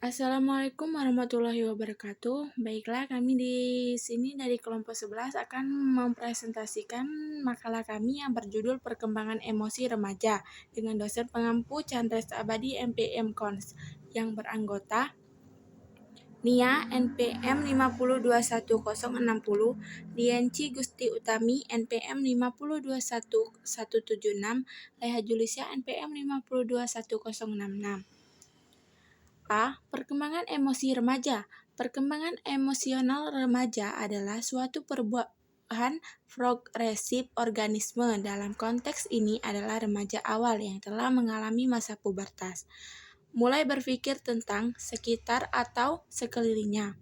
Assalamualaikum warahmatullahi wabarakatuh. Baiklah, kami di sini dari kelompok 11 akan mempresentasikan makalah kami yang berjudul Perkembangan Emosi Remaja dengan dosen pengampu Chandres Abadi NPM Cons yang beranggota Nia NPM 5021060, Lienci Gusti Utami NPM 5021176, Leha Julisia NPM 5021066. A. Perkembangan emosi remaja. Perkembangan emosional remaja adalah suatu perubahan progresif organisme. Dalam konteks ini adalah remaja awal yang telah mengalami masa pubertas, mulai berpikir tentang sekitar atau sekelilingnya,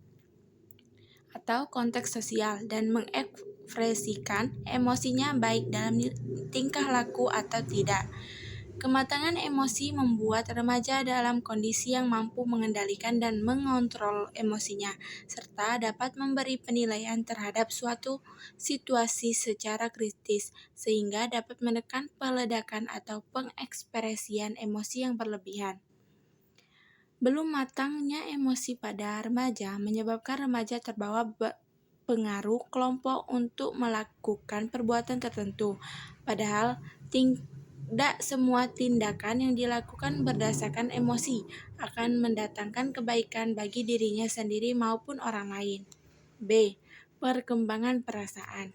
atau konteks sosial, dan mengekspresikan emosinya baik dalam tingkah laku atau tidak. Kematangan emosi membuat remaja dalam kondisi yang mampu mengendalikan dan mengontrol emosinya, serta dapat memberi penilaian terhadap suatu situasi secara kritis, sehingga dapat menekan peledakan atau pengekspresian emosi yang berlebihan. Belum matangnya emosi pada remaja menyebabkan remaja terbawa pengaruh kelompok untuk melakukan perbuatan tertentu, padahal tidak semua tindakan yang dilakukan berdasarkan emosi akan mendatangkan kebaikan bagi dirinya sendiri maupun orang lain. B. Perkembangan perasaan.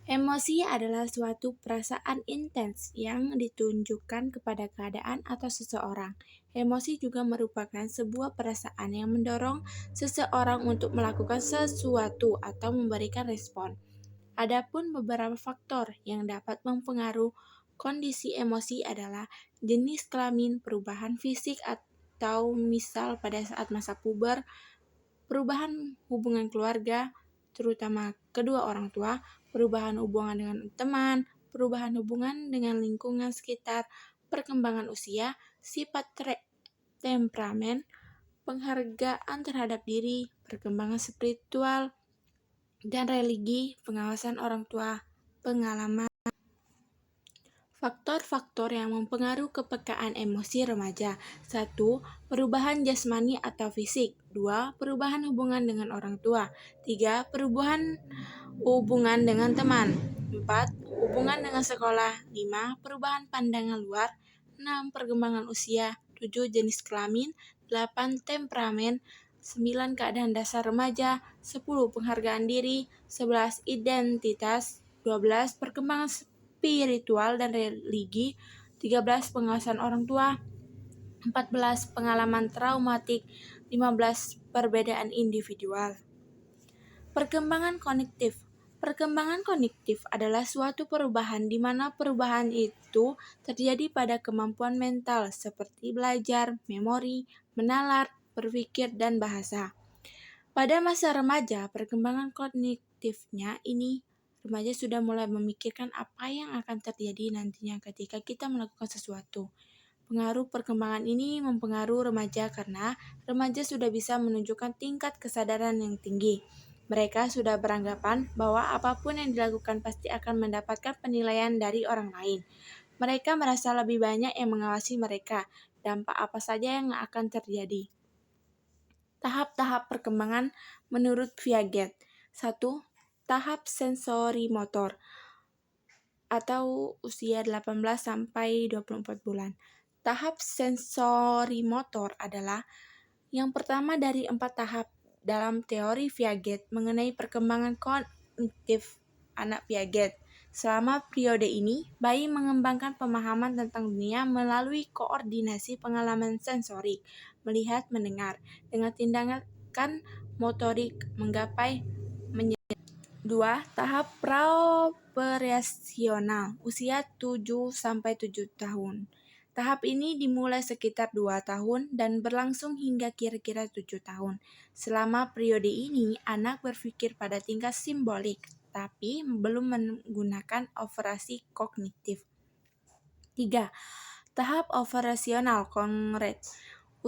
Emosi adalah suatu perasaan intens yang ditunjukkan kepada keadaan atau seseorang. Emosi juga merupakan sebuah perasaan yang mendorong seseorang untuk melakukan sesuatu atau memberikan respon. Adapun beberapa faktor yang dapat mempengaruhi kondisi emosi adalah jenis kelamin, perubahan fisik atau misal pada saat masa puber, perubahan hubungan keluarga, terutama kedua orang tua, perubahan hubungan dengan teman, perubahan hubungan dengan lingkungan sekitar, perkembangan usia, sifat temperamen, penghargaan terhadap diri, perkembangan spiritual dan religi, pengawasan orang tua, pengalaman. Faktor-faktor yang mempengaruhi kepekaan emosi remaja. 1. Perubahan jasmani atau fisik. 2. Perubahan hubungan dengan orang tua. 3. Perubahan hubungan dengan teman. 4. Hubungan dengan sekolah. 5. Perubahan pandangan luar. 6. Perkembangan usia. 7. Jenis kelamin. 8. Temperamen. 9. Keadaan dasar remaja. 10. Penghargaan diri. 11. Identitas. 12. Perkembangan spiritual dan religi. 13. Pengawasan orang tua. 14. Pengalaman traumatik. 15. Perbedaan individual. Perkembangan kognitif. Perkembangan kognitif adalah suatu perubahan di mana perubahan itu terjadi pada kemampuan mental seperti belajar, memori, menalar, berpikir, dan bahasa. Pada masa remaja, perkembangan kognitifnya ini remaja sudah mulai memikirkan apa yang akan terjadi nantinya ketika kita melakukan sesuatu. Pengaruh perkembangan ini mempengaruhi remaja karena remaja sudah bisa menunjukkan tingkat kesadaran yang tinggi. Mereka sudah beranggapan bahwa apapun yang dilakukan pasti akan mendapatkan penilaian dari orang lain. Mereka merasa lebih banyak yang mengawasi mereka, dampak apa saja yang akan terjadi. Tahap-tahap perkembangan menurut Piaget. 1. Tahap sensori motor atau usia 18 sampai 24 bulan. Tahap sensori motor adalah yang pertama dari 4 tahap dalam teori Piaget mengenai perkembangan kognitif anak Piaget. Selama periode ini, bayi mengembangkan pemahaman tentang dunia melalui koordinasi pengalaman sensorik, melihat, mendengar, dengan tindakan motorik menggapai menjadi. 2. Tahap praoperasional, usia 7-7 tahun. Tahap ini dimulai sekitar 2 tahun dan berlangsung hingga kira-kira 7 tahun. Selama periode ini, anak berpikir pada tingkat simbolik, tapi belum menggunakan operasi kognitif. 3. Tahap operasional konkret,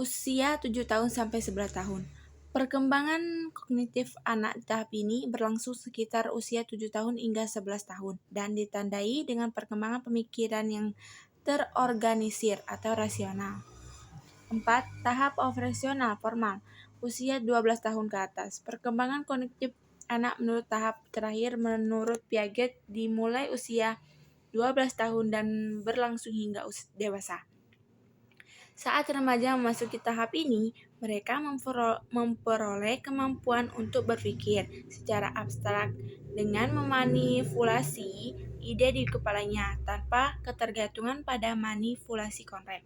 usia 7 tahun sampai 11 tahun. Perkembangan kognitif anak di tahap ini berlangsung sekitar usia 7 tahun hingga 11 tahun dan ditandai dengan perkembangan pemikiran yang terorganisir atau rasional. 4. Tahap operasional formal, usia 12 tahun ke atas. Perkembangan kognitif anak menurut tahap terakhir menurut Piaget dimulai usia 12 tahun dan berlangsung hingga dewasa. Saat remaja memasuki tahap ini, mereka memperoleh kemampuan untuk berpikir secara abstrak dengan memanipulasi ide di kepalanya tanpa ketergantungan pada manipulasi konkret.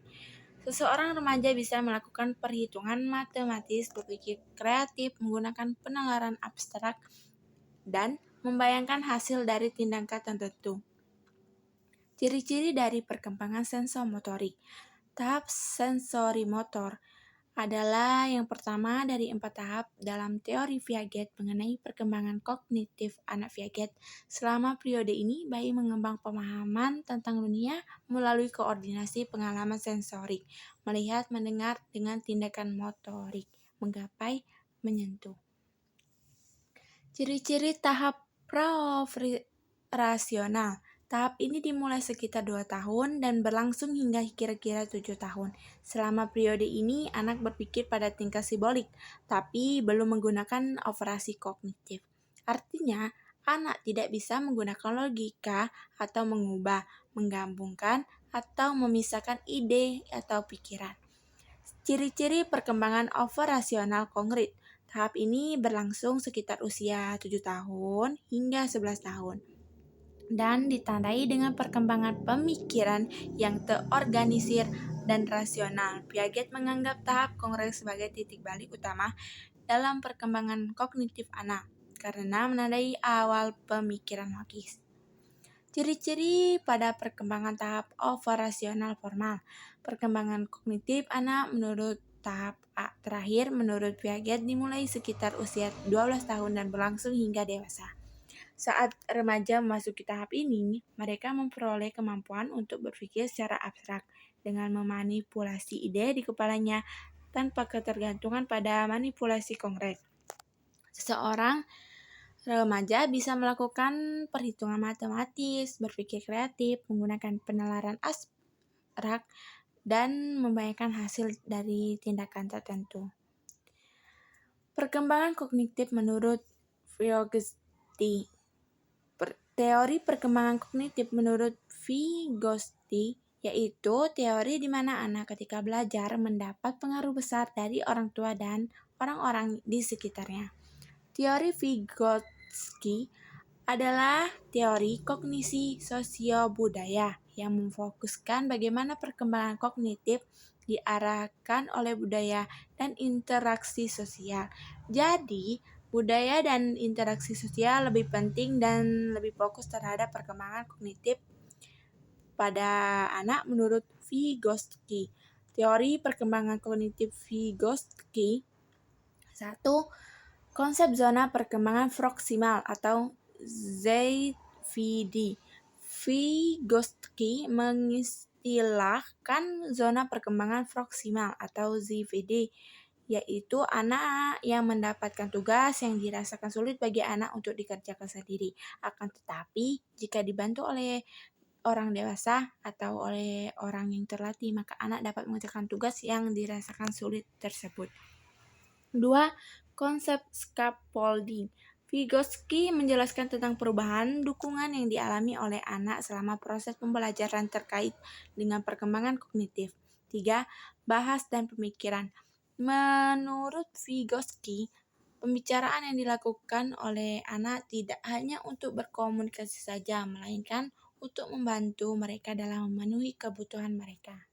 Seseorang remaja bisa melakukan perhitungan matematis, berpikir kreatif, menggunakan penalaran abstrak, dan membayangkan hasil dari tindakan tertentu. Ciri-ciri dari perkembangan sensomotorik. Tahap sensorimotor adalah yang pertama dari 4 tahap dalam teori Piaget mengenai perkembangan kognitif anak Piaget. Selama periode ini, bayi mengembang pemahaman tentang dunia melalui koordinasi pengalaman sensorik, melihat, mendengar, dengan tindakan motorik, menggapai, menyentuh. Ciri-ciri tahap pra-operasional. Tahap ini dimulai sekitar 2 tahun dan berlangsung hingga kira-kira 7 tahun. Selama periode ini, anak berpikir pada tingkat simbolik, tapi belum menggunakan operasi kognitif. Artinya, anak tidak bisa menggunakan logika atau mengubah, menggabungkan, atau memisahkan ide atau pikiran. Ciri-ciri perkembangan operasional konkret. Tahap ini berlangsung sekitar usia 7 tahun hingga 11 tahun dan ditandai dengan perkembangan pemikiran yang terorganisir dan rasional. Piaget menganggap tahap konkret sebagai titik balik utama dalam perkembangan kognitif anak karena menandai awal pemikiran logis. Ciri-ciri pada perkembangan tahap operasional formal. Perkembangan kognitif anak menurut tahap terakhir menurut Piaget dimulai sekitar usia 12 tahun dan berlangsung hingga dewasa. Saat remaja memasuki tahap ini, mereka memperoleh kemampuan untuk berpikir secara abstrak dengan memanipulasi ide di kepalanya tanpa ketergantungan pada manipulasi konkret. Seseorang remaja bisa melakukan perhitungan matematis, berpikir kreatif, menggunakan penalaran abstrak, dan membayangkan hasil dari tindakan tertentu. Perkembangan kognitif menurut Vygotsky. Teori perkembangan kognitif menurut Vygotsky yaitu teori di mana anak ketika belajar mendapat pengaruh besar dari orang tua dan orang-orang di sekitarnya. Teori Vygotsky adalah teori kognisi sosio-budaya yang memfokuskan bagaimana perkembangan kognitif diarahkan oleh budaya dan interaksi sosial. Jadi, budaya dan interaksi sosial lebih penting dan lebih fokus terhadap perkembangan kognitif pada anak menurut Vygotsky. Teori perkembangan kognitif Vygotsky. 1. Konsep zona perkembangan proksimal atau ZVD. Vygotsky mengistilahkan zona perkembangan proksimal atau ZVD yaitu anak yang mendapatkan tugas yang dirasakan sulit bagi anak untuk dikerjakan sendiri. Akan tetapi, jika dibantu oleh orang dewasa atau oleh orang yang terlatih, maka anak dapat mengerjakan tugas yang dirasakan sulit tersebut. 2. Konsep scaffolding. Vygotsky menjelaskan tentang perubahan dukungan yang dialami oleh anak selama proses pembelajaran terkait dengan perkembangan kognitif. 3. Bahas dan pemikiran. Menurut Vygotsky, pembicaraan yang dilakukan oleh anak tidak hanya untuk berkomunikasi saja, melainkan untuk membantu mereka dalam memenuhi kebutuhan mereka.